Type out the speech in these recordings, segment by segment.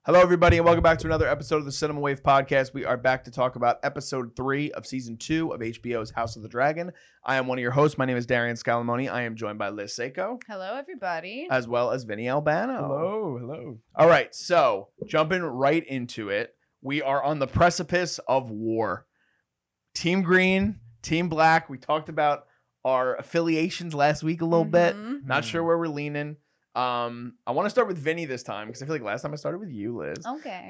Hello, everybody, and welcome back to another episode of the Cinema Wave Podcast. We are back to talk about episode 3 of season 2 of HBO's House of the Dragon. I am one of your hosts. My name is Darian Scalamoni. I am joined by Liz Seiko. Hello, everybody. As well as Vinny Albano. Hello. All right, so jumping right into it, we are on the precipice of war. Team Green, Team Black. We talked about our affiliations last week a little bit. Not sure where we're leaning. I want to start with Vinny this time because I feel like last time I started with you, Liz. Okay.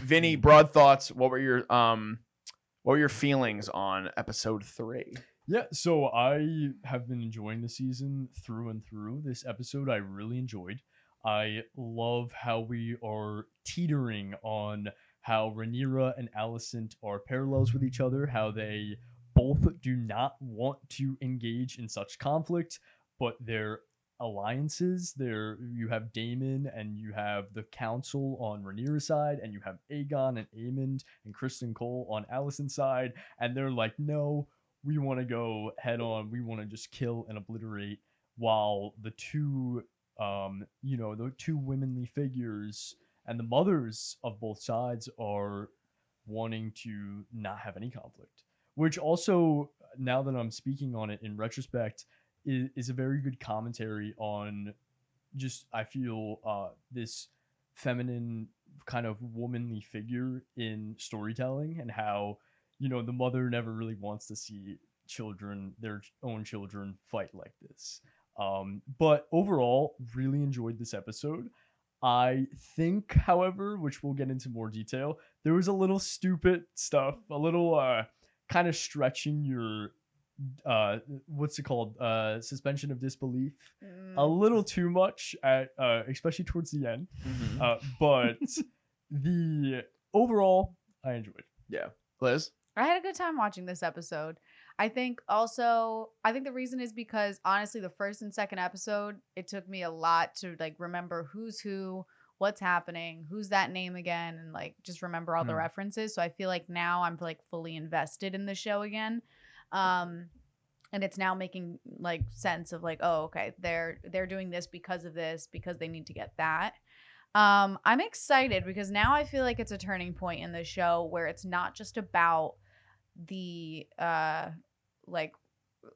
Vinny, broad thoughts. What were your feelings on episode 3? Yeah, so I have been enjoying the season through and through. This episode I really enjoyed. I love how we are teetering on how Rhaenyra and Alicent are parallels with each other, how they both do not want to engage in such conflict, but they're alliances. There you have Daemon and you have the council on Rhaenyra's side, and you have Aegon and Aemond and Kristen Cole on Alicent's side, and they're like, no, we want to go head on, we want to just kill and obliterate, while the two the two womanly figures and the mothers of both sides are wanting to not have any conflict, which also, now that I'm speaking on it in retrospect, is a very good commentary on just, I feel, this feminine kind of womanly figure in storytelling, and how, the mother never really wants to see their own children fight like this. But overall, really enjoyed this episode. I think, however, which we'll get into more detail, there was a little stupid stuff, a little kind of stretching your what's it called, suspension of disbelief a little too much at especially towards the end. But the overall, I enjoyed. Yeah. Liz? I had a good time watching this episode. I think the reason is because, honestly, the first and second episode, it took me a lot to remember who's who, what's happening, who's that name again, and just remember all the references. So I feel like now I'm fully invested in the show again. And it's now making sense of oh, okay, they're doing this because of this, because they need to get that. I'm excited because now I feel like it's a turning point in the show where it's not just about the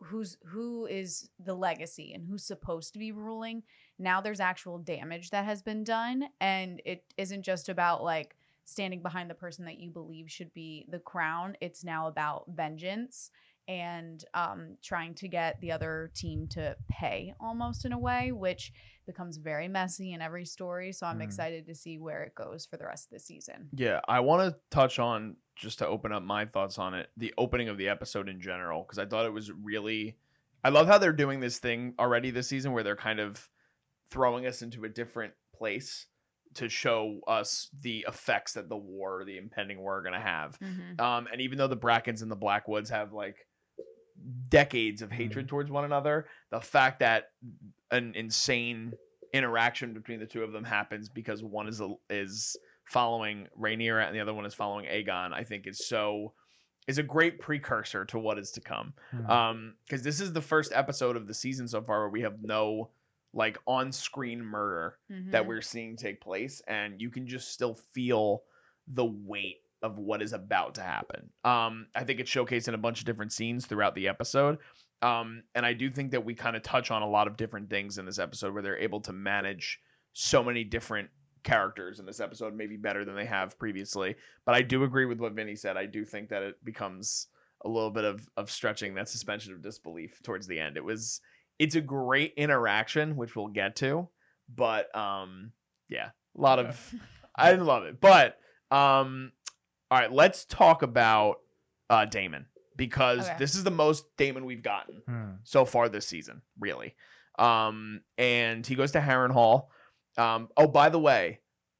who is the legacy and who's supposed to be ruling. Now there's actual damage that has been done, and it isn't just about standing behind the person that you believe should be the crown. It's now about vengeance and trying to get the other team to pay, almost, in a way, which becomes very messy in every story. So I'm excited to see where it goes for the rest of the season. Yeah, I want to touch on, just to open up my thoughts on it, the opening of the episode in general, because I thought it was really... I love how they're doing this thing already this season where they're kind of throwing us into a different place to show us the effects that the impending war, are going to have. And even though the Brackens and the Blackwoods have decades of hatred towards one another, the fact that an insane interaction between the two of them happens because one is following Rhaenyra and the other one is following Aegon, I think is a great precursor to what is to come. Because this is the first episode of the season so far where we have no on-screen murder that we're seeing take place, and you can just still feel the weight of what is about to happen. I think it's showcased in a bunch of different scenes throughout the episode. And I do think that we kind of touch on a lot of different things in this episode where they're able to manage so many different characters in this episode, maybe better than they have previously. But I do agree with what Vinny said. I do think that it becomes a little bit of stretching that suspension of disbelief towards the end. It's a great interaction, which we'll get to. But yeah, a lot of... I love it. But... all right, let's talk about Daemon, because this is the most Daemon we've gotten so far this season, really. And he goes to Harrenhal. Oh, by the way,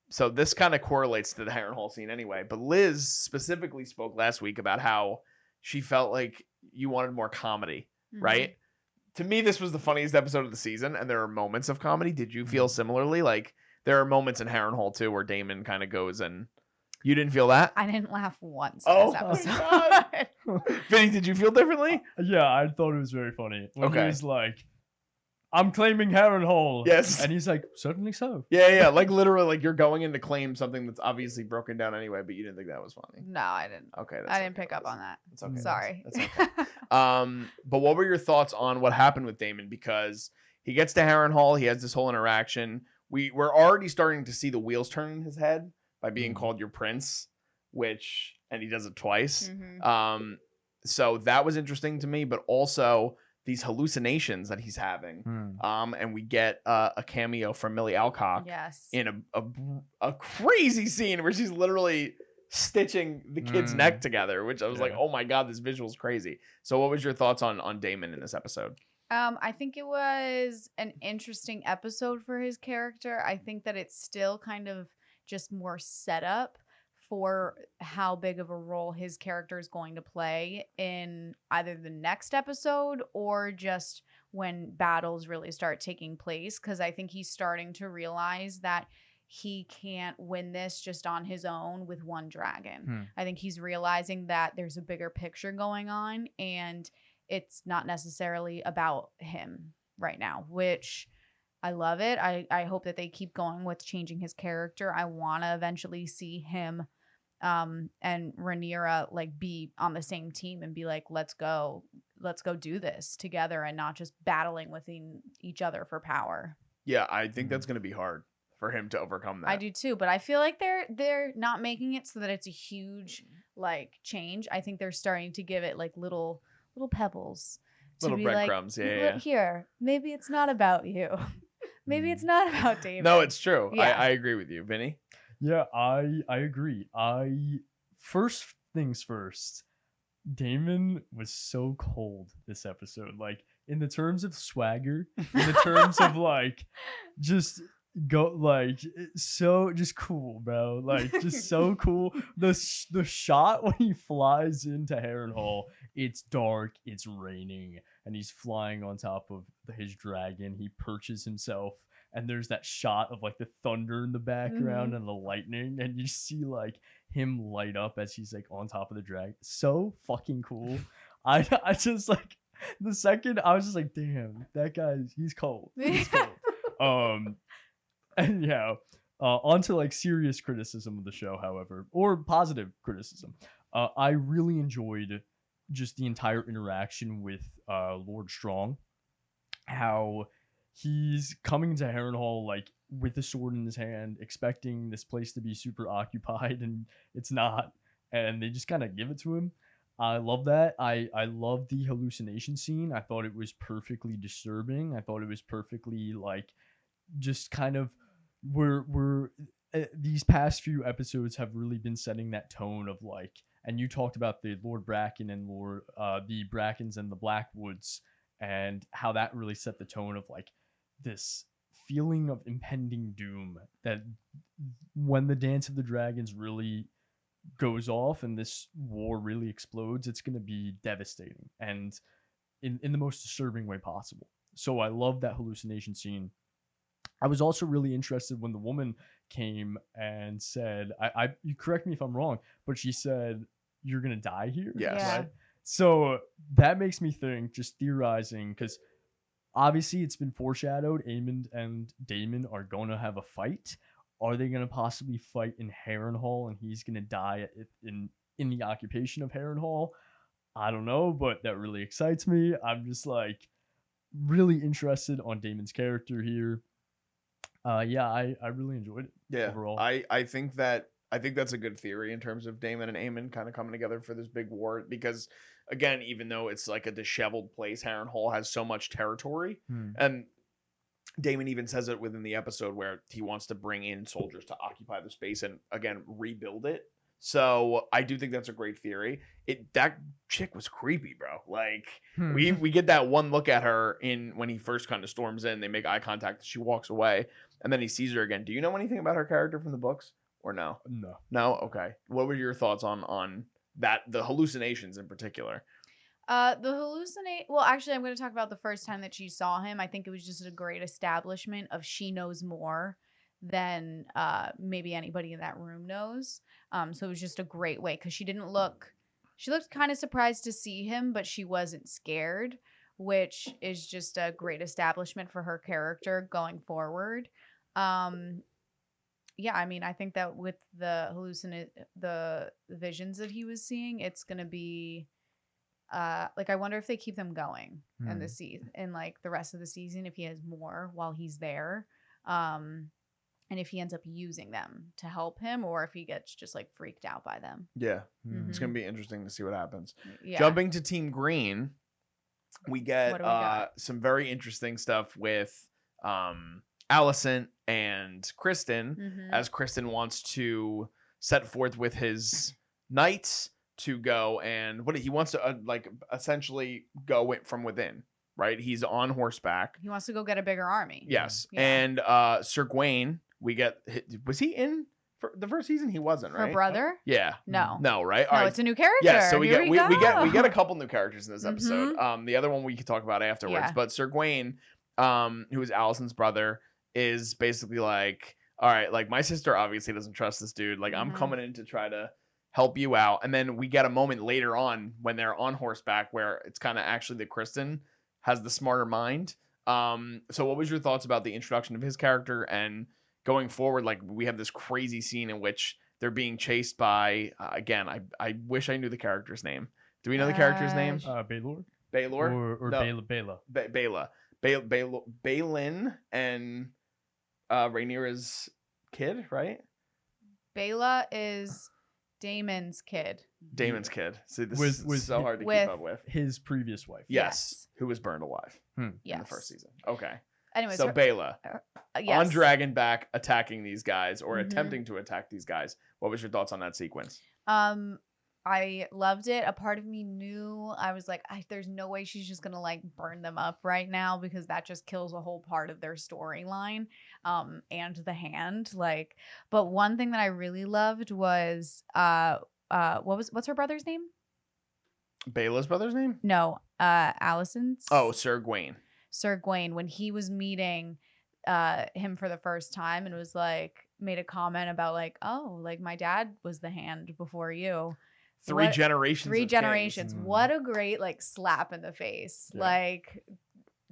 so this kind of correlates to the Harrenhal scene anyway, but Liz specifically spoke last week about how she felt like you wanted more comedy, right? To me, this was the funniest episode of the season, and there are moments of comedy. Did you feel similarly? There are moments in Harrenhal, too, where Daemon kind of goes and... You didn't feel that? I didn't laugh once in this episode. God. Vinny, did you feel differently? Yeah, I thought it was very funny. When he was I'm claiming Harrenhal. Yes. And he's like, certainly so. Yeah. Like literally, like you're going in to claim something that's obviously broken down anyway, but you didn't think that was funny. No, I didn't. Okay, I didn't pick up on that. It's okay. Sorry. That's okay. But what were your thoughts on what happened with Daemon? Because he gets to Harrenhal, he has this whole interaction. We're already starting to see the wheels turn in his head by being called your prince, and he does it twice. So that was interesting to me, but also these hallucinations that he's having. And we get a cameo from Millie Alcock in a crazy scene where she's literally stitching the kid's neck together, which I was like, oh my god, this visual's crazy. So what was your thoughts on Daemon in this episode? I think it was an interesting episode for his character. I think that it's still kind of just more setup for how big of a role his character is going to play in either the next episode or just when battles really start taking place. Because I think he's starting to realize that he can't win this just on his own with one dragon. I think he's realizing that there's a bigger picture going on and it's not necessarily about him right now, which I love it. I hope that they keep going with changing his character. I want to eventually see him and Rhaenyra like be on the same team and be like, let's go do this together and not just battling within each other for power. Yeah, I think that's going to be hard for him to overcome that. I do too, but I feel like they're not making it so that it's a huge like change. I think they're starting to give it like little pebbles, little breadcrumbs. Yeah. Here, maybe it's not about you. Maybe it's not about David. No, it's true. Yeah. I agree with you, Vinny. Yeah, I agree. First things first, Daemon was so cold this episode. Like in the terms of swagger, in the terms of like just go like so just cool, bro. Like just so cool. The shot when he flies into Harrenhal, it's dark, it's raining, and he's flying on top of his dragon. He perches himself, and there's that shot of like the thunder in the background and the lightning, and you see like him light up as he's like on top of the dragon. So fucking cool. I just like the second I was just like, damn, that guy's he's cold. He's cold. And yeah, onto like serious criticism of the show, however, or positive criticism. I really enjoyed just the entire interaction with Lord Strong. How he's coming to Harrenhal like with a sword in his hand, expecting this place to be super occupied, and it's not. And they just kind of give it to him. I love that. I love the hallucination scene. I thought it was perfectly disturbing. I thought it was perfectly like just kind of we're these past few episodes have really been setting that tone of like, and you talked about the Lord Bracken and the Brackens and the Blackwoods and how that really set the tone of like this feeling of impending doom, that when the Dance of the Dragons really goes off and this war really explodes, it's going to be devastating and in the most disturbing way possible. So I love that hallucination scene. I was also really interested when the woman came and said, you correct me if I'm wrong, but she said, you're going to die here? Yes. Yeah. Right? So that makes me think, just theorizing, because obviously it's been foreshadowed, Aemond and Daemon are going to have a fight. Are they going to possibly fight in Harrenhal and he's going to die in the occupation of Harrenhal? I don't know, but that really excites me. I'm just like really interested on Daemon's character here. Yeah, I really enjoyed it overall. I think that's a good theory in terms of Daemon and Aemon kind of coming together for this big war, because again, even though it's like a disheveled place, Harrenhal has so much territory, and Daemon even says it within the episode where he wants to bring in soldiers to occupy the space and again rebuild it. So I do think that's a great theory. That chick was creepy, bro. Like we get that one look at her when he first kind of storms in. They make eye contact. She walks away, and then he sees her again. Do you know anything about her character from the books, or no? No. Okay. What were your thoughts on that? The hallucinations in particular. Well, actually, I'm going to talk about the first time that she saw him. I think it was just a great establishment of she knows more than maybe anybody in that room knows. So it was just a great way, because she looked kind of surprised to see him, but she wasn't scared, which is just a great establishment for her character going forward. Yeah, I mean, I think that with the visions that he was seeing, it's gonna be like I wonder if they keep them going in the season, in like the rest of the season, if he has more while he's there, and if he ends up using them to help him, or if he gets just like freaked out by them. Yeah, it's Mhm. gonna be interesting to see what happens. Yeah. Jumping to Team Green, we get What do we got? some very interesting stuff with Alicent and Kristen, Mhm. as Kristen wants to set forth with his knights to go and what he wants to like essentially go from within, right? He's on horseback. He wants to go get a bigger army. Yes. Yeah. And Sir Gawain, we get, was he in for the first season? He wasn't, right? Her brother? Yeah. No. No, right? No, All right. it's a new character. Yeah, so we Here get we get a go. couple new characters in this episode. Mhm. The other one we could talk about afterwards. Yeah. But Sir Gawain, who is Alicent's brother, is basically like, all right, like my sister obviously doesn't trust this dude. Like I'm Mhm. coming in to try to help you out. And then we get a moment later on when they're on horseback where it's kind of actually that Kristen has the smarter mind. So what was your thoughts about the introduction of his character and going forward? Like we have this crazy scene in which they're being chased by again. I wish I knew the character's name. Do we know the character's name? Baelor? Baelor Or No. Bela? Balin and Rhaenyra's kid, right? Bela is Daemon's kid. Daemon's kid. See, this With is so hard to with- keep up with. His previous wife. Yes, who was burned alive in Yes. the first season. Okay, Anyways, so Bela yes. on Dragonback attacking these guys or Mhm. attempting to attack these guys. What was your thoughts on that sequence? I loved it. A part of me knew, I was like, there's no way she's just gonna like burn them up right now, because that just kills a whole part of their storyline, and the hand. Like, but one thing that I really loved was what's her brother's name? Bela's brother's name? No, Alicent's. Oh, Sir Gawain. Sir Gawain, when he was meeting him for the first time and was like, made a comment about like, oh, like my dad was the hand before you. Three What- generations. Three of generations. kings. What a great like slap in the face. Yeah. Like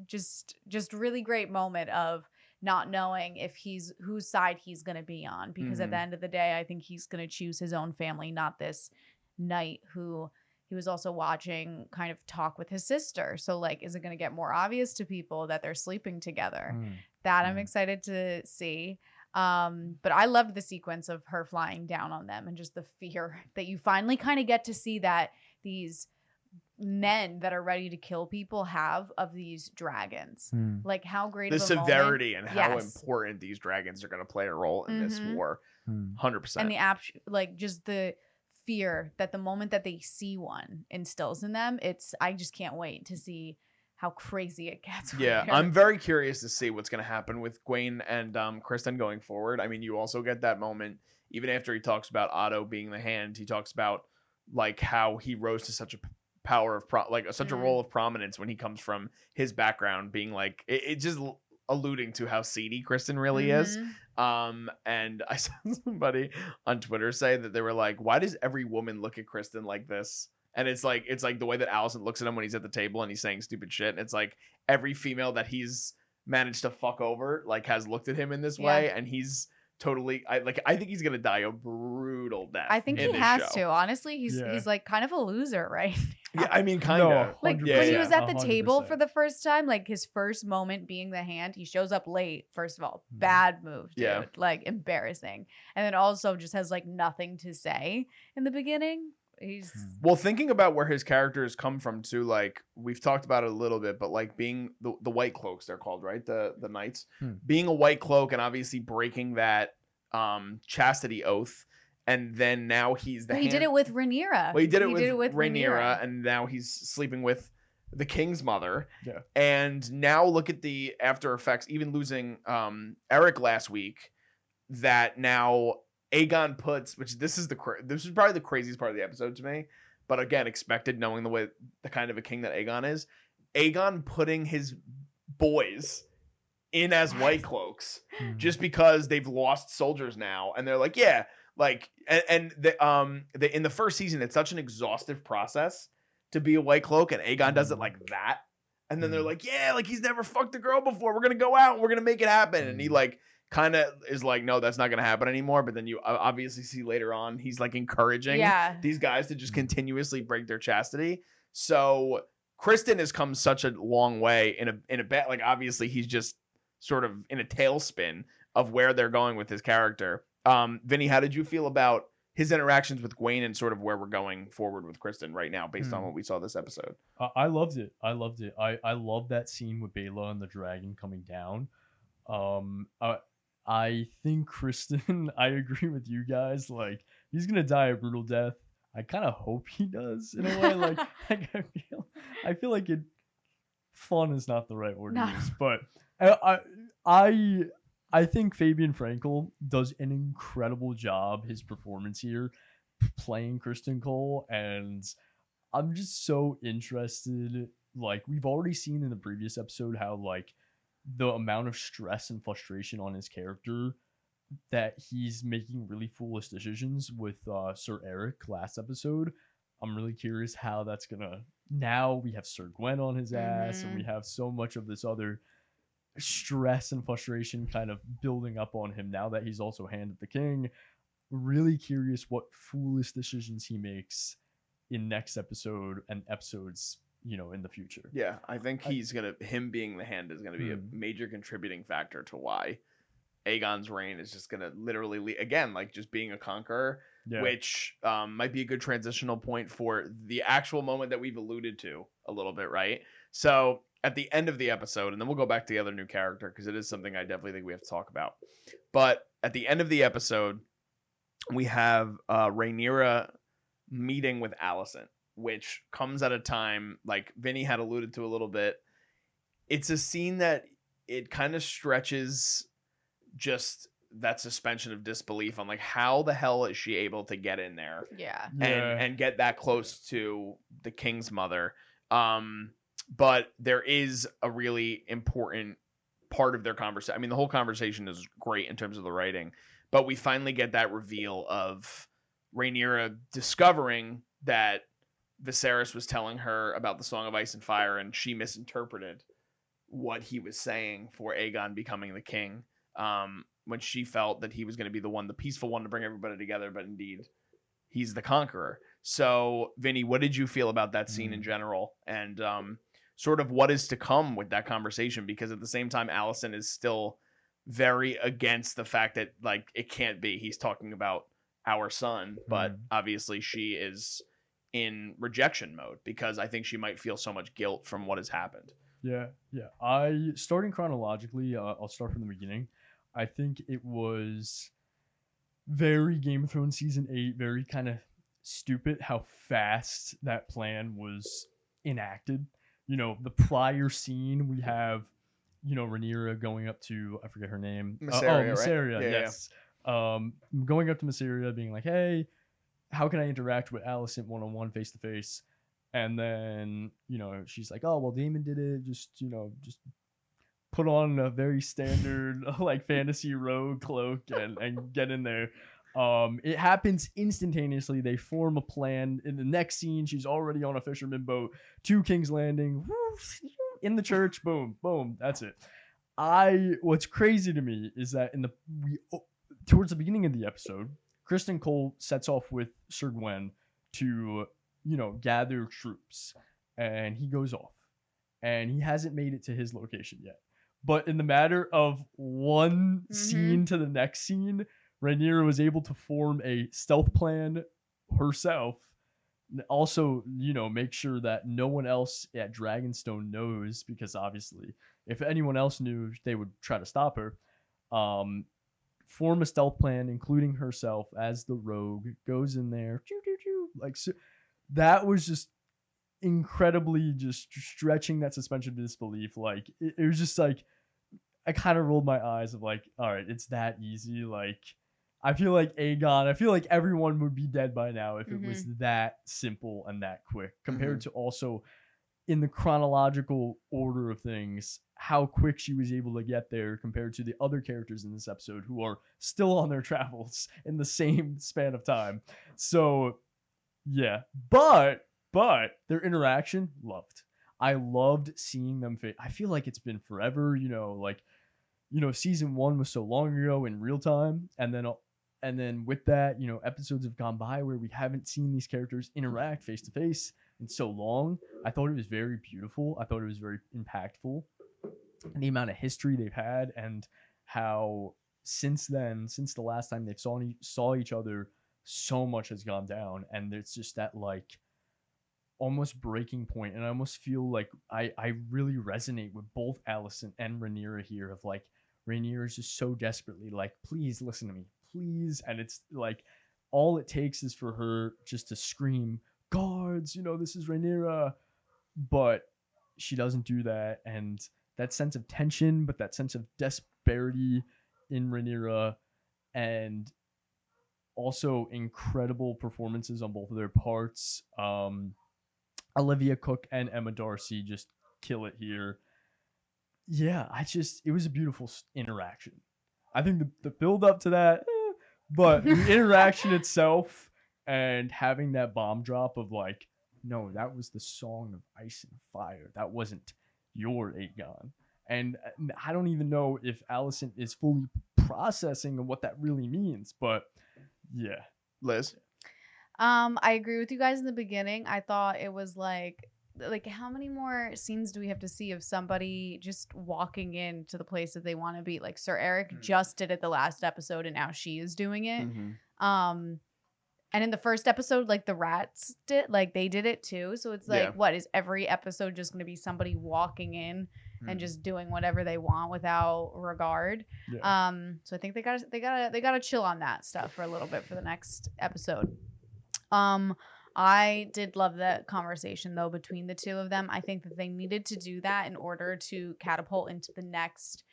just really great moment of not knowing if he's whose side he's going to be on, because at the end of the day I think he's going to choose his own family, not this knight who he was also watching kind of talk with his sister. So like, is it going to get more obvious to people that they're sleeping together? That I'm excited to see. But I loved the sequence of her flying down on them and just the fear that you finally kind of get to see that these men that are ready to kill people have of these dragons. Like how great The of a moment. severity and how Yes. important these dragons are going to play a role in this Mhm. war. 100%. And like just the fear that the moment that they see one instills in them, I just can't wait to see how crazy it gets. from Yeah, there. I'm very curious to see what's going to happen with Gawain and Kristen going forward. I mean, you also get that moment, even after he talks about Otto being the hand, he talks about like how he rose to such a power of such a role of prominence when he comes from his background, being like it just alluding to how seedy Kristen really is. Mhm. And I saw somebody on Twitter say that they were like, why does every woman look at Kristen like this? And it's like the way that Alicent looks at him when he's at the table and he's saying stupid shit. And it's like every female that he's managed to fuck over like has looked at him in this way, and he's totally I think he's gonna die a brutal death. I think in he this has show. to. Honestly, Yeah. he's like kind of a loser, right? Yeah, I mean, kind of. No, Like 100%, when he was at the 100%. table for the first time, like his first moment being the hand, he shows up late. First of all, Mhm. bad move, dude. Yeah. Like embarrassing. And then also just has like nothing to say in the beginning. He's Well, thinking about where his characters come from too, like we've talked about it a little bit, but like being the white cloaks, they're called, right? The knights. Being a white cloak and obviously breaking that chastity oath, and then now he's the But he did it with Rhaenyra. Well, he did it with Rhaenyra. Rhaenyra, and now he's sleeping with the king's mother. Yeah. And now look at the after effects, even losing Eric last week, that now Aegon puts, which this is probably the craziest part of the episode to me, but again, expected knowing the kind of a king that Aegon is. Aegon putting his boys in as white cloaks just because they've lost soldiers now, and they're like, yeah, like, and in the first season, it's such an exhaustive process to be a white cloak, and Aegon does it like that, And then they're like, yeah, like he's never fucked a girl before. We're going to go out and we're going to make it happen. And he like kind of is like, no, that's not going to happen anymore. But then you obviously see later on, he's like encouraging these guys to just continuously break their chastity. So Kristen has come such a long way in a bet. Like obviously he's just sort of in a tailspin of where they're going with his character. Vinny, how did you feel about his interactions with Gwen and sort of where we're going forward with Kristen right now based on what we saw this episode? I loved it. I love that scene with Bela and the dragon coming down. I think Kristen, I agree with you guys. Like, he's gonna die a brutal death. I kind of hope he does in a way. Like I feel like it. Fun is not the right word to use, but I think Fabian Frankel does an incredible job. His performance here, playing Kristen Cole, and I'm just so interested. Like, we've already seen in the previous episode how like the amount of stress and frustration on his character that he's making really foolish decisions with Sir Eric last episode. I'm really curious how that's gonna. Now we have Sir Gwen on his ass, and we have so much of this other stress and frustration kind of building up on him now that he's also Hand of the King. Really curious what foolish decisions he makes in next episode and episodes, in the future. Yeah, I think him being the Hand is gonna be a major contributing factor to why Aegon's reign is just gonna literally again, like just being a conqueror, which might be a good transitional point for the actual moment that we've alluded to a little bit, right? So at the end of the episode, and then we'll go back to the other new character because it is something I definitely think we have to talk about. But at the end of the episode, we have Rhaenyra meeting with Alicent, which comes at a time like Vinny had alluded to a little bit. It's a scene that it kind of stretches just that suspension of disbelief on like how the hell is she able to get in there and get that close to the king's mother. But there is a really important part of their conversation. I mean, the whole conversation is great in terms of the writing, but we finally get that reveal of Rhaenyra discovering that Viserys was telling her about the Song of Ice and Fire, and she misinterpreted what he was saying for Aegon becoming the king. When she felt that he was going to be the peaceful one to bring everybody together, but indeed he's the conqueror. So Vinny, what did you feel about that scene in general? And sort of what is to come with that conversation? Because at the same time, Alicent is still very against the fact that like, it can't be, he's talking about our son, but obviously she is in rejection mode because I think she might feel so much guilt from what has happened. Yeah. Starting chronologically, I'll start from the beginning. I think it was very Game of Thrones season 8, very kind of stupid how fast that plan was enacted. The prior scene we have, Rhaenyra going up to, I forget her name. Mysaria, right? Yes. Yeah. Going up to Mysaria being like, hey, how can I interact with Alicent one-on-one, face-to-face? And then, she's like, oh, well, Daemon did it. Just put on a very standard like fantasy rogue cloak and get in there. It happens instantaneously. They form a plan. In the next scene, she's already on a fisherman boat to King's Landing. In the church, boom, boom. That's it. What's crazy to me is that towards the beginning of the episode, Kristen Cole sets off with Sir Gwen to gather troops, and he goes off, and he hasn't made it to his location yet. But in the matter of one scene to the next scene, Rhaenyra was able to form a stealth plan herself. Also, make sure that no one else at Dragonstone knows, because obviously, if anyone else knew, they would try to stop her. Form a stealth plan, including herself as the rogue, goes in there, like so, that was just incredibly just stretching that suspension of disbelief. Like it was just like I kind of rolled my eyes of like, all right, it's that easy. Like I feel like everyone would be dead by now if it was that simple and that quick, compared to also in the chronological order of things, how quick she was able to get there compared to the other characters in this episode who are still on their travels in the same span of time. So yeah, but their interaction, loved. I loved seeing them. I feel like it's been forever, season 1 was so long ago in real time, and then with that, episodes have gone by where we haven't seen these characters interact face to face in so long. I thought it was very beautiful. I thought it was very impactful. And the amount of history they've had, and how since then, since the last time they saw each other, so much has gone down, and it's just that like almost breaking point. And I almost feel like I really resonate with both Alicent and Rhaenyra here, of like Rhaenyra is just so desperately like, please listen to me, please. And it's like all it takes is for her just to scream, guards, this is Rhaenyra. But she doesn't do that. And that sense of tension, but that sense of desperity in Rhaenyra, and also incredible performances on both of their parts. Olivia Cook and Emma Darcy just kill it here. Yeah, it was a beautiful interaction. I think the build up to that, but the interaction itself, and having that bomb drop of like, no, that was the Song of Ice and Fire. That wasn't your Aegon. And I don't even know if Alicent is fully processing what that really means, but yeah. Liz? I agree with you guys in the beginning. I thought it was like how many more scenes do we have to see of somebody just walking into the place that they want to be? Like Sir Eric just did it the last episode, and now she is doing it. And in the first episode, like the rats did, like they did it too. So it's like, what is every episode just going to be somebody walking in and just doing whatever they want without regard? Yeah. So I think they gotta chill on that stuff for a little bit for the next episode. I did love the conversation though between the two of them. I think that they needed to do that in order to catapult into the next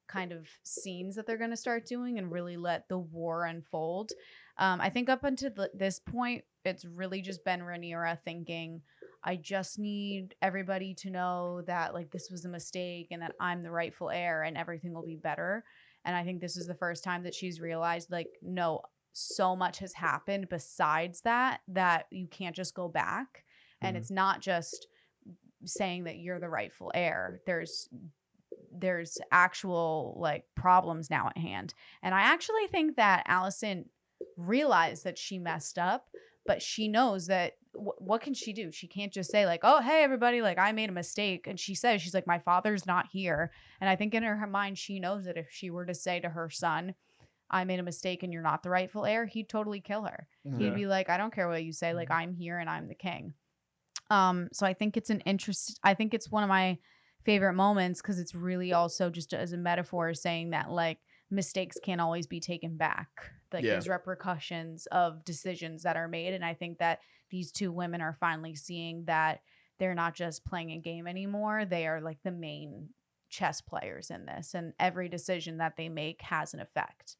kind of scenes that they're going to start doing and really let the war unfold. I think up until this point, it's really just been Rhaenyra thinking, I just need everybody to know that like this was a mistake and that I'm the rightful heir and everything will be better. And I think this is the first time that she's realized like, no, so much has happened besides that you can't just go back. And it's not just saying that you're the rightful heir. There's actual like problems now at hand. And I actually think that Alicent realized that she messed up, but she knows that what can she do? She can't just say like, oh, hey, everybody, like I made a mistake. And she's like, my father's not here. And I think in her mind, she knows that if she were to say to her son, I made a mistake and you're not the rightful heir, he'd totally kill her. He'd be like, I don't care what you say. Like I'm here and I'm the king. So I think I think it's one of my favorite moments because it's really also just as a metaphor saying that like mistakes can't always be taken back. Like there's repercussions of decisions that are made. And I think that these two women are finally seeing that they're not just playing a game anymore. They are like the main chess players in this. And every decision that they make has an effect.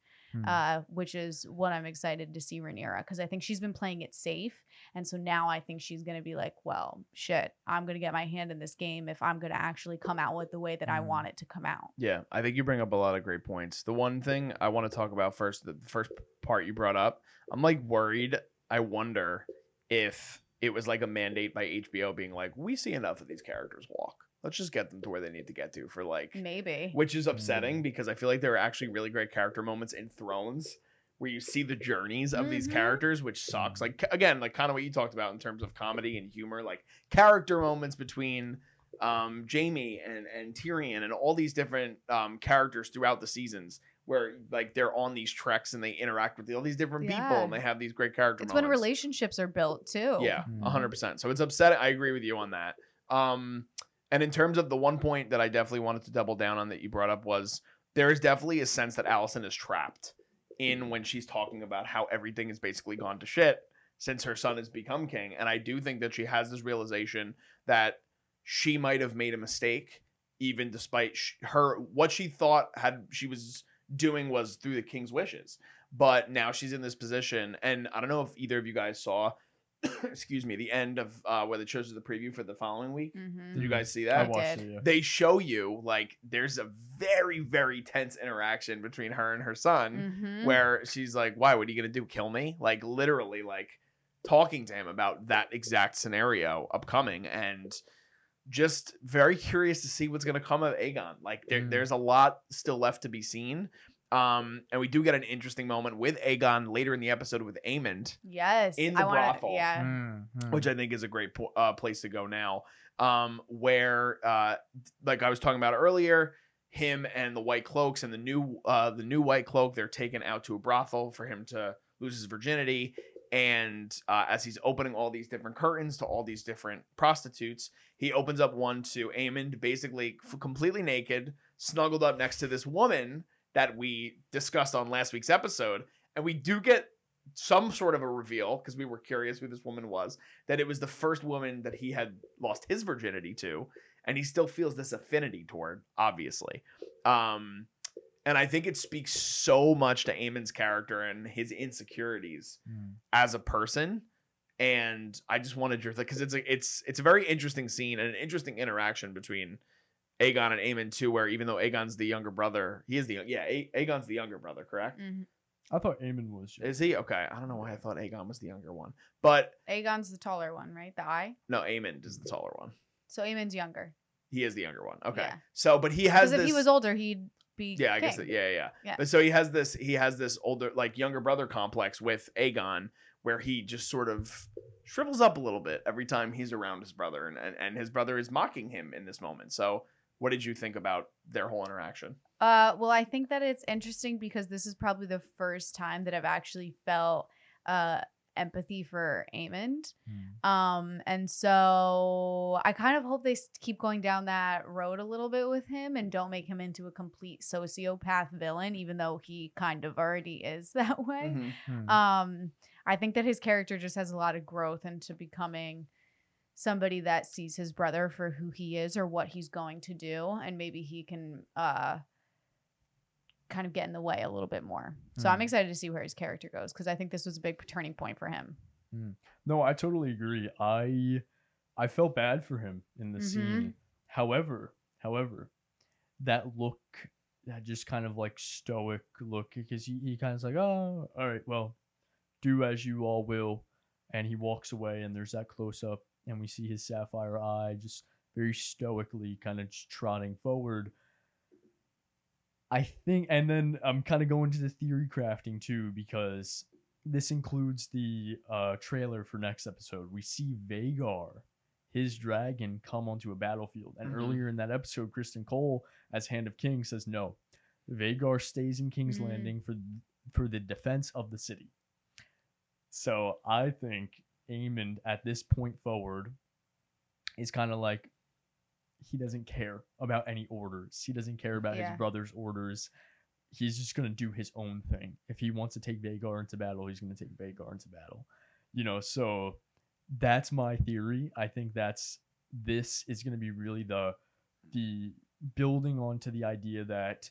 Which is what I'm excited to see Rhaenyra, because I think she's been playing it safe. And so now I think she's going to be like, well, shit, I'm going to get my hand in this game if I'm going to actually come out with the way that I want it to come out. Yeah, I think you bring up a lot of great points. The one thing I want to talk about first, the first part you brought up, I'm like worried. I wonder if it was like a mandate by HBO being like, we see enough of these characters walk. Let's just get them to where they need to get to for like maybe, which is upsetting because I feel like there are actually really great character moments in Thrones where you see the journeys of these characters, which sucks. Like again, like kind of what you talked about in terms of comedy and humor, like character moments between Jaime and Tyrion and all these different characters throughout the seasons where like they're on these treks and they interact with all these different people and they have these great character moments. It's when relationships are built too. Yeah, 100%. So it's upsetting. I agree with you on that. And in terms of the one point that I definitely wanted to double down on that you brought up was there is definitely a sense that Alicent is trapped in when she's talking about how everything has basically gone to shit since her son has become king. And I do think that she has this realization that she might have made a mistake, even despite what she thought she was doing was through the king's wishes. But now she's in this position. And I don't know if either of you guys saw excuse me, the end of where they chose the preview for the following week. Did you guys see that? I watched it, yeah. They show you like there's a very, very tense interaction between her and her son where she's like, why, what are you gonna do, kill me? Like literally like talking to him about that exact scenario upcoming. And just very curious to see what's going to come of Aegon. Like there's a lot still left to be seen. And we do get an interesting moment with Aegon later in the episode with Aemond Yes. in the brothel, Yeah. which I think is a great place to go now. Where like I was talking about earlier, him and the White Cloaks and the new White Cloak, they're taken out to a brothel for him to lose his virginity. And as he's opening all these different curtains to all these different prostitutes, he opens up one to Aemond, basically completely naked, snuggled up next to this woman that we discussed on last week's episode. And we do get some sort of a reveal, because we were curious who this woman was, that it was the first woman that he had lost his virginity to, and he still feels this affinity toward, obviously. And I think it speaks so much to Aemon's character and his insecurities as a person. And I just wanted your because it's a very interesting scene and an interesting interaction between Aegon and Aemond too, where even though Aegon's the younger brother, he is Aegon's the younger brother, correct? Mm-hmm. I thought Aemond was. Is he? Okay. I don't know why I thought Aegon was the younger one. But Aegon's the taller one, right? The eye? No, Aemond is the taller one. So Aemond's younger. He is the younger one. Okay. Yeah. So, but he has because if he was older, he'd be yeah, I king. guess yeah. But so he has this older, like, younger brother complex with Aegon, where he just sort of shrivels up a little bit every time he's around his brother, and his brother is mocking him in this moment. So what did you think about their whole interaction? Well, I think that it's interesting because this is probably the first time that I've actually felt empathy for Aemond. And so I kind of hope they keep going down that road a little bit with him and don't make him into a complete sociopath villain, even though he kind of already is that way. I think that his character just has a lot of growth into becoming somebody that sees his brother for who he is or what he's going to do, and maybe he can kind of get in the way a little bit more. So I'm excited to see where his character goes, because I think this was a big turning point for him. No, I totally agree. I felt bad for him in the scene. However, that look, that just kind of like stoic look, because he kind of like, oh, all right, well, do as you all will, and he walks away, and there's that close up, and we see his sapphire eye just very stoically kind of just trotting forward. I think, and then I'm kind of going to the theory crafting too, because this includes the trailer for next episode. We see Vhagar, his dragon, come onto a battlefield. And earlier in that episode, Kristen Cole, as Hand of King, says no. Vhagar stays in King's Landing for the defense of the city. So I think Aemond, at this point forward, is kind of like, he doesn't care about any orders. He doesn't care about his brother's orders. He's just going to do his own thing. If he wants to take Vhagar into battle, he's going to take Vhagar into battle. You know, so that's my theory. I think this is going to be really the building onto the idea that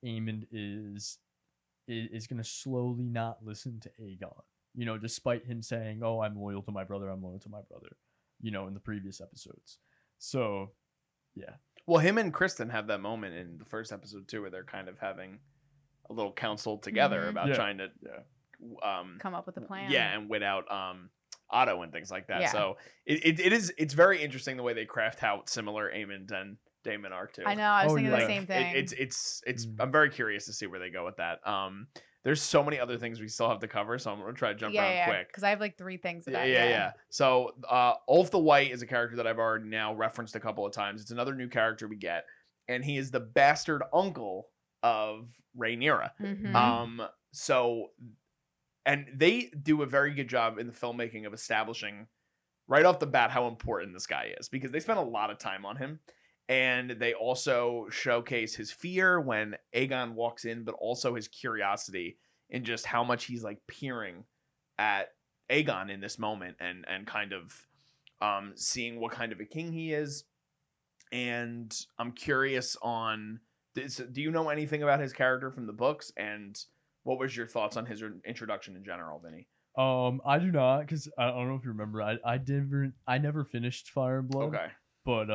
Aemond is going to slowly not listen to Aegon. You know, despite him saying, "Oh, I'm loyal to my brother. I'm loyal to my brother." You know, in the previous episodes. So, yeah. Well, him and Kristen have that moment in the first episode too, where they're kind of having a little council together about trying to come up with a plan. Yeah, and wit out Otto and things like that. Yeah. So it's very interesting the way they craft how similar Aemond and Daemon are too. I know. I was thinking the same thing. It's I'm very curious to see where they go with that. There's so many other things we still have to cover, so I'm gonna try to jump around quick. Because I have like 3 things about Yeah. So Ulf the White is a character that I've already now referenced a couple of times. It's another new character we get, and he is the bastard uncle of Rhaenyra. So, and they do a very good job in the filmmaking of establishing right off the bat how important this guy is, because they spend a lot of time on him. And they also showcase his fear when Aegon walks in, but also his curiosity in just how much he's like peering at Aegon in this moment, and kind of seeing what kind of a king he is. And I'm curious on this. Do you know anything about his character from the books? And what was your thoughts on his introduction in general, Vinny? I do not, because I don't know if you remember. I never finished Fire and Blood. Okay. But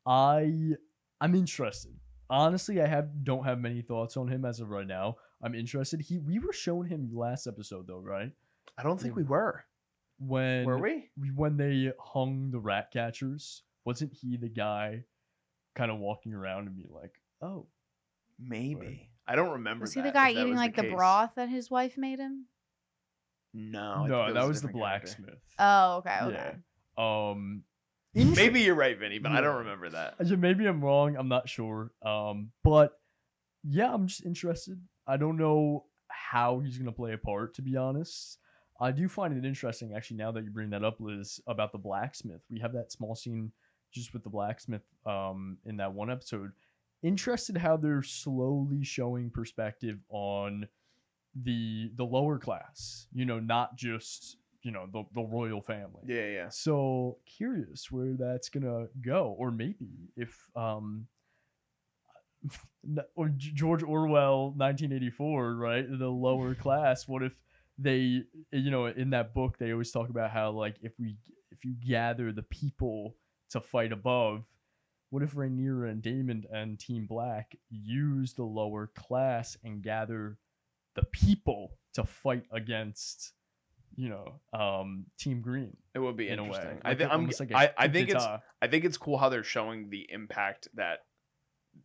I'm interested. Honestly, don't have many thoughts on him as of right now. I'm interested. We were showing him last episode though, right? I don't think we were. Were we? When they hung the rat catchers. Wasn't he the guy kind of walking around and being like, oh, Maybe. I don't remember Was that. he the guy if that eating was like the case. broth that his wife made him? No, I think no, that that was a was the different character. blacksmith. Oh, okay. Yeah. Um, Maybe you're right, Vinny, but I don't Yeah. remember that. Maybe I'm wrong. I'm not sure. But yeah, I'm just interested. I don't know how he's gonna play a part, to be honest. I do find it interesting, actually, now that you bring that up, Liz, about the blacksmith. We have that small scene just with the blacksmith in that one episode. Interested how they're slowly showing perspective on the lower class, not just the royal family. Yeah. So curious where that's gonna go, or maybe if or George Orwell 1984, right? The lower class. What if they, in that book, they always talk about how, like, if you gather the people to fight above, what if Rhaenyra and Daemon and Team Black use the lower class and gather the people to fight against, Team Green? It would be In a way. interesting. Like almost like I think it's cool how they're showing the impact that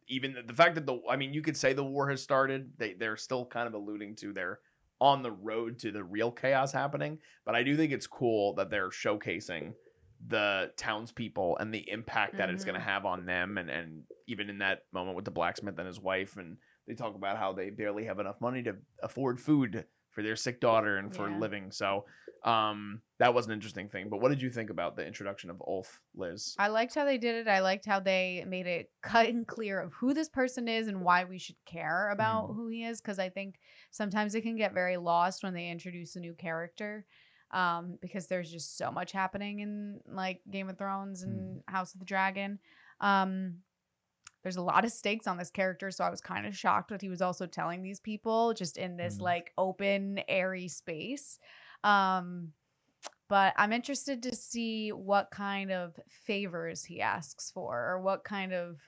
even the fact that you could say the war has started. They're still kind of alluding to they're on the road to the real chaos happening. But I do think it's cool that they're showcasing the townspeople and the impact that it's going to have on them. And even in that moment with the blacksmith and his wife, and they talk about how they barely have enough money to afford food for their sick daughter and for living. So that was an interesting thing. But what did you think about the introduction of Ulf, Liz? I liked how they did it. I liked how they made it cut and clear of who this person is and why we should care about who he is. Because I think sometimes it can get very lost when they introduce a new character, because there's just so much happening in like Game of Thrones and House of the Dragon. There's a lot of stakes on this character, so I was kind of shocked that he was also telling these people just in this like open, airy space. But I'm interested to see what kind of favors he asks for, or what kind of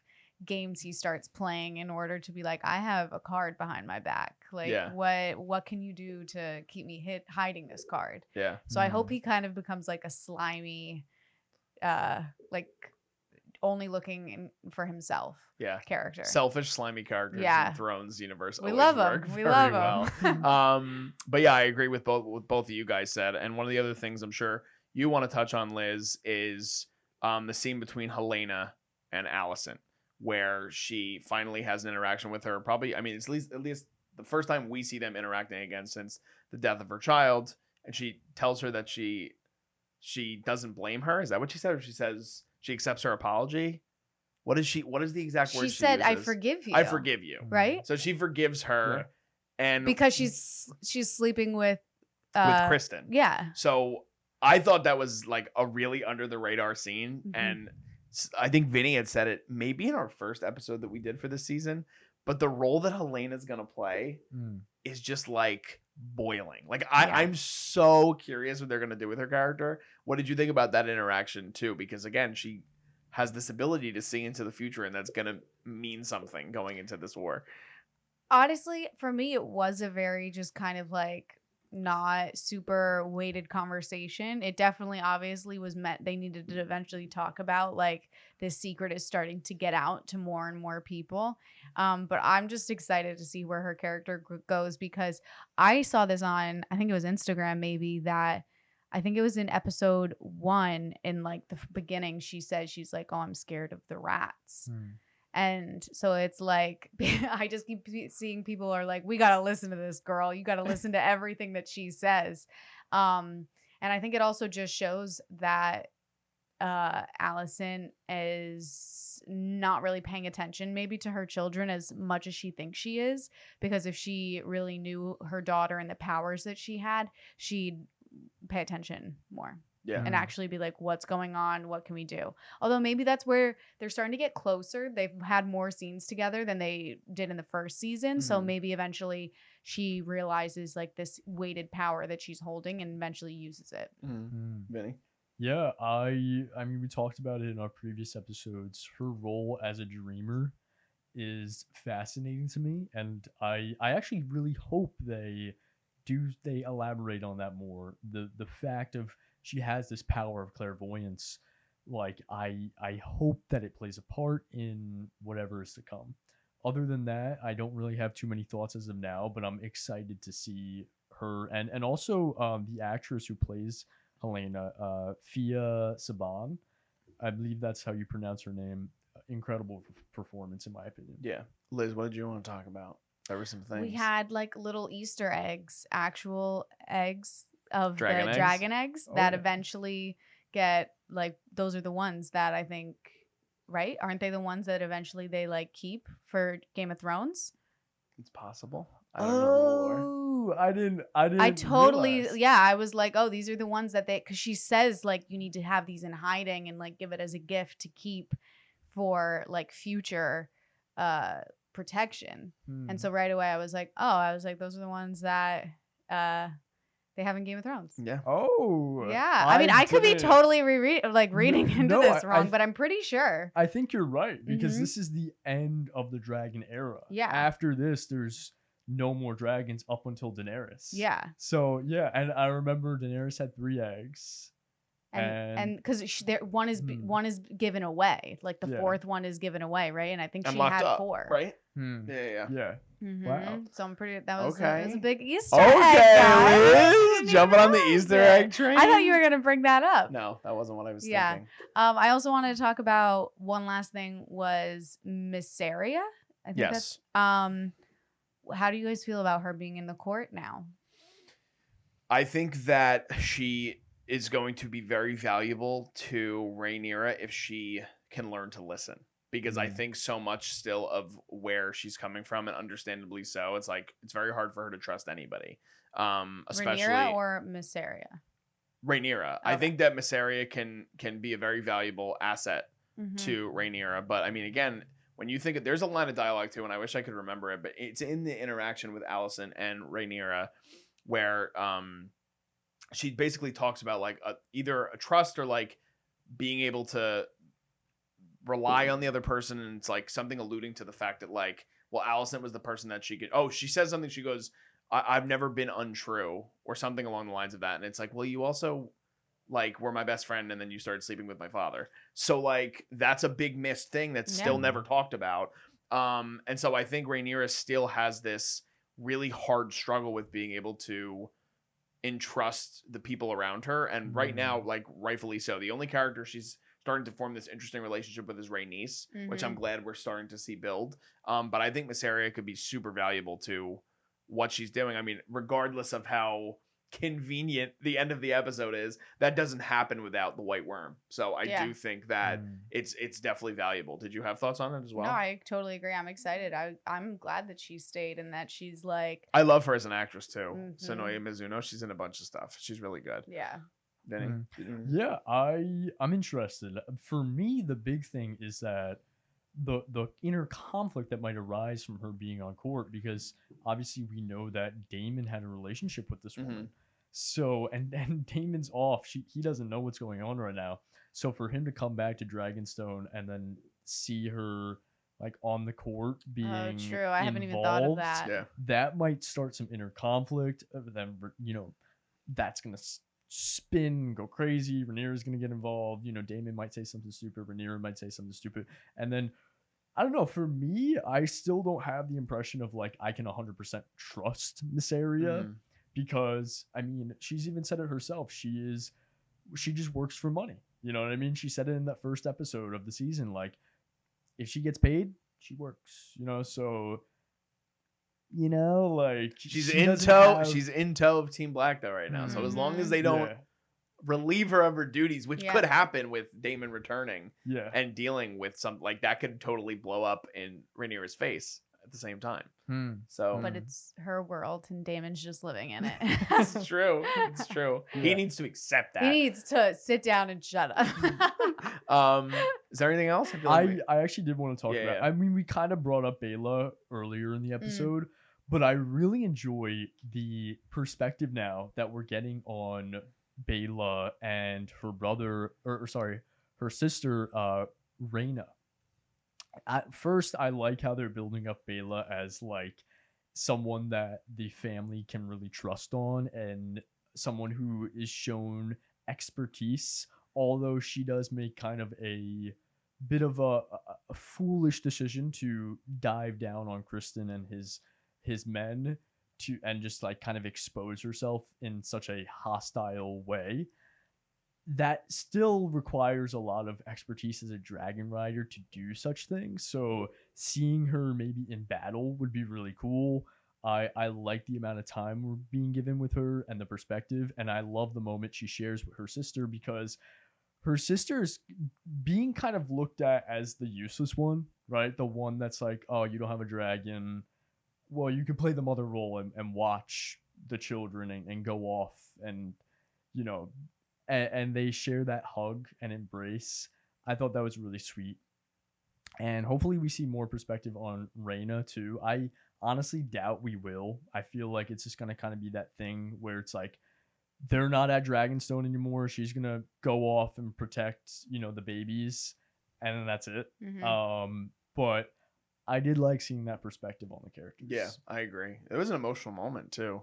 games he starts playing in order to be like, I have a card behind my back. Like, what can you do to keep me hiding this card? Yeah. So I hope he kind of becomes like a slimy, like only looking for himself character. Selfish, slimy characters in Thrones universe. We love them. We love them. But yeah, I agree with both of you guys said. And one of the other things I'm sure you want to touch on, Liz, is the scene between Helena and Alicent, where she finally has an interaction with her. Probably, I mean, it's at least the first time we see them interacting again since the death of her child. And she tells her that she doesn't blame her. Is that what she said? Or she says she accepts her apology? What is the exact word she said, uses? I forgive you. I forgive you. Right? So she forgives her, and because she's sleeping with Kristen. Yeah. So I thought that was like a really under the radar scene, and I think Vinny had said it maybe in our first episode that we did for this season. But the role that Helena's gonna play is just like boiling. Like I'm so curious what they're gonna do with her character. What did you think about that interaction too? Because again, she has this ability to see into the future, and that's gonna mean something going into this war. Honestly, for me, it was a very just kind of like not super weighted conversation. It definitely obviously was meant they needed to eventually talk about like this secret is starting to get out to more and more people. But I'm just excited to see where her character goes, because I saw this on, I think it was Instagram maybe, that I think it was in episode 1 in like the beginning. She said, she's like, oh, I'm scared of the rats. And so it's like, I just keep seeing people are like, we got to listen to this girl. You got to listen to everything that she says. And I think it also just shows that Alicent is not really paying attention maybe to her children as much as she thinks she is. Because if she really knew her daughter and the powers that she had, she'd pay attention more. And actually be like, what's going on? What can we do? Although maybe that's where they're starting to get closer. They've had more scenes together than they did in the first season. So maybe eventually she realizes like this weighted power that she's holding and eventually uses it. Vinny? Yeah, I mean, we talked about it in our previous episodes. Her role as a dreamer is fascinating to me. And I actually really hope they elaborate on that more. The fact of she has this power of clairvoyance. Like I hope that it plays a part in whatever is to come. Other than that, I don't really have too many thoughts as of now, but I'm excited to see her and also the actress who plays Helena, Fia Saban. I believe that's how you pronounce her name. Incredible performance, in my opinion. Yeah. Liz, what did you want to talk about? There were some things. We had like little Easter eggs, actual eggs of Dragon the eggs? dragon eggs Oh, that yeah. eventually get like those are the ones that I think, right? Aren't they the ones that eventually they like keep for Game of Thrones? It's possible. I don't know the lore. Oh, I didn't. I totally, realize. yeah, I was like, oh, these are the ones that they, because she says like you need to have these in hiding and like give it as a gift to keep for like future uh protection. And so right away I was like, oh, those are the ones that uh they have in Game of Thrones. Yeah. Oh, Yeah, I mean, I could be didn't- totally reading into no, this I- wrong, I- but I'm pretty sure. I think you're right because Mhm. this is the end of the dragon era. Yeah. After this, there's no more dragons up until Daenerys. Yeah, So yeah, and I remember Daenerys had 3 eggs. and because one is Hmm. one is given away, like the Yeah. fourth one is given away, right? And I think And she locked had up, 4. right? Hmm. Yeah. Yeah. Mhm. Wow. So I'm pretty. That was Okay. it was a big Easter egg. guys. Okay, Didn't jumping even on the realize Easter it. egg train. I thought you were gonna bring that up. No, that wasn't what I was Yeah. thinking. I also wanted to talk about one last thing was Missaria. I think Yes. that's how do you guys feel about her being in the court now? I think that she is going to be very valuable to Rhaenyra if she can learn to listen. Because I Mm. think so much still of where she's coming from, and understandably so, it's like it's very hard for her to trust anybody. Especially Rhaenyra or Missaria? Rhaenyra. I Okay. think that Missaria can be a very valuable asset Mhm. to Rhaenyra. But I mean, again, when you think there's a line of dialogue too, and I wish I could remember it, but it's in the interaction with Alicent and Rhaenyra where she basically talks about like either a trust or like being able to rely on the other person, and it's like something alluding to the fact that like, well, Alicent was the person that she could. Oh, she says something. She goes, I've never been untrue," or something along the lines of that. And it's like, well, you also like were my best friend, and then you started sleeping with my father. So like that's a big missed thing that's still Yeah. never talked about. And so I think Rhaenyra still has this really hard struggle with being able to entrust the people around her. And right now, like rightfully so, the only character she's starting to form this interesting relationship with is Rhaenys, which I'm glad we're starting to see build. But I think Missaria could be super valuable to what she's doing. I mean, regardless of how convenient the end of the episode is, that doesn't happen without the White Worm. So I Yeah. do think that Mm. it's definitely valuable. Did you have thoughts on it as well? No, I totally agree. I'm excited. I'm glad that she stayed and that she's like, I love her as an actress too. Mhm. Sonoya Mizuno, she's in a bunch of stuff. She's really good. yeah. Vinny? Yeah, I'm interested. For me, the big thing is that the inner conflict that might arise from her being on court, because obviously we know that Daemon had a relationship with this woman. So and Daemon's off. He doesn't know what's going on right now. So for him to come back to Dragonstone and then see her like on the court being Oh, true. I haven't even thought of involved, that. Yeah. that might start some inner conflict. Then that's gonna spin, go crazy. Rhaenyra's gonna get involved. Daemon might say something stupid. Rhaenyra might say something stupid, and then I don't know. For me, I still don't have the impression of like I can 100% trust Missaria Mhm. because I mean she's even said it herself. She just works for money. You know what I mean? She said it in that first episode of the season. Like if she gets paid, she works. So like She's she in doesn't tow. have- She's in tow of Team Black though right now. So as long as they don't Yeah. relieve her of her duties, which Yeah. could happen with Daemon returning Yeah. and dealing with some like that, could totally blow up in Rhaenyra's face at the same time. So But it's her world and Damon's just living in it. it's true. It's true. He Yeah. needs to accept He that. needs to sit down and shut up. Is there anything else? feel like I actually did want to talk Yeah, about. yeah. I mean, we kind of brought up Bela earlier in the episode, but I really enjoy the perspective now that we're getting on Bela and her brother, or sorry, her sister, Reyna. At first, I like how they're building up Bela as like someone that the family can really trust on and someone who is shown expertise although she does make kind of a bit of a foolish decision to dive down on Kristen and his men to and just like kind of expose herself in such a hostile way, that still requires a lot of expertise as a dragon rider to do such things. So seeing her maybe in battle would be really cool. I like the amount of time we're being given with her and the perspective, and I love the moment she shares with her sister, because her sister is being kind of looked at as the useless one, right? The one that's like, oh, you don't have a dragon. Well, you can play the mother role and watch the children and go off and, you know, and they share that hug and embrace. I thought that was really sweet. And hopefully we see more perspective on Rhaena too. I honestly doubt we will. I feel like it's just going to kind of be that thing where it's like, they're not at Dragonstone anymore. She's gonna go off and protect, the babies, and then that's it. But I did like seeing that perspective on the characters. Yeah, I agree. It was an emotional moment too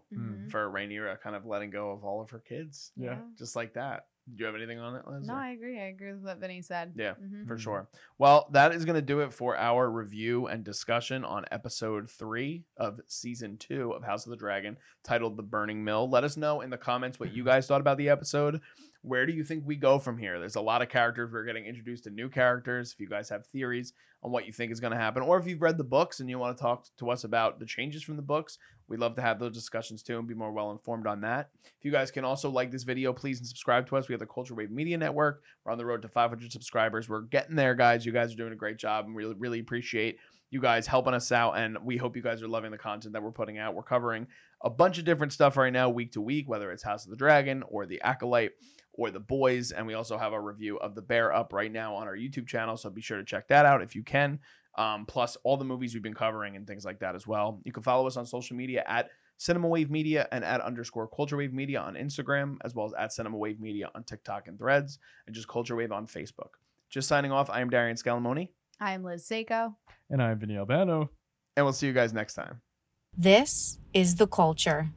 for Rhaenyra, kind of letting go of all of her kids. Yeah. Just like that. Do you have anything on it, Liz? No, I agree. I agree with what Vinny said. Yeah, for sure. Well, that is going to do it for our review and discussion on episode 3 of season 2 of House of the Dragon, titled The Burning Mill. Let us know in the comments what you guys thought about the episode. Where do you think we go from here? There's a lot of characters. We're getting introduced to new characters. If you guys have theories on what you think is going to happen, or if you've read the books and you want to talk to us about the changes from the books, we'd love to have those discussions too and be more well informed on that. If you guys can also like this video, please, and subscribe to us. We have the Culture Wave Media Network. We're on the road to 500 subscribers. We're getting there, guys. You guys are doing a great job, and really, really appreciate you guys helping us out. And we hope you guys are loving the content that we're putting out. We're covering a bunch of different stuff right now, week to week, whether it's House of the Dragon or The Acolyte or The Boys. And we also have a review of The Bear up right now on our YouTube channel, so be sure to check that out if you can. Plus all the movies we've been covering and things like that as well. You can follow us on social media at Cinema Wave Media and at _Culture Wave Media on Instagram, as well as at Cinema Wave Media on TikTok and Threads, and just Culture Wave on Facebook. Just signing off, I am Darian Scalamoni. I am Liz Seiko. And I'm Vinny Albano. And we'll see you guys next time. This is The Culture.